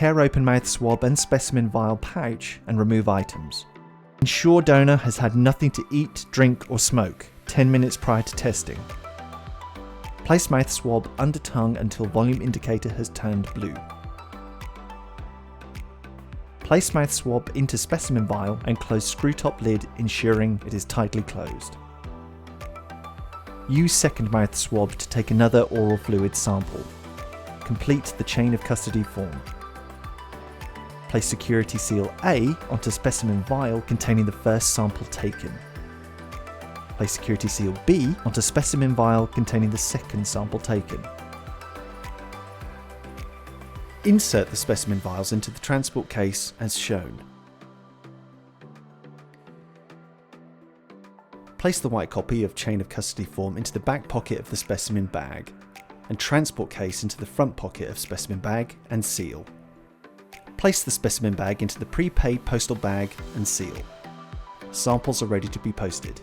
Tear open mouth swab and specimen vial pouch and remove items. Ensure donor has had nothing to eat, drink or smoke 10 minutes prior to testing. Place mouth swab under tongue until volume indicator has turned blue. Place mouth swab into specimen vial and close screw top lid, ensuring it is tightly closed. Use second mouth swab to take another oral fluid sample. Complete the chain of custody form. Place security seal A onto specimen vial containing the first sample taken. Place security seal B onto specimen vial containing the second sample taken. Insert the specimen vials into the transport case as shown. Place the white copy of chain of custody form into the back pocket of the specimen bag, and transport case into the front pocket of specimen bag and seal. Place the specimen bag into the prepaid postal bag and seal. Samples are ready to be posted.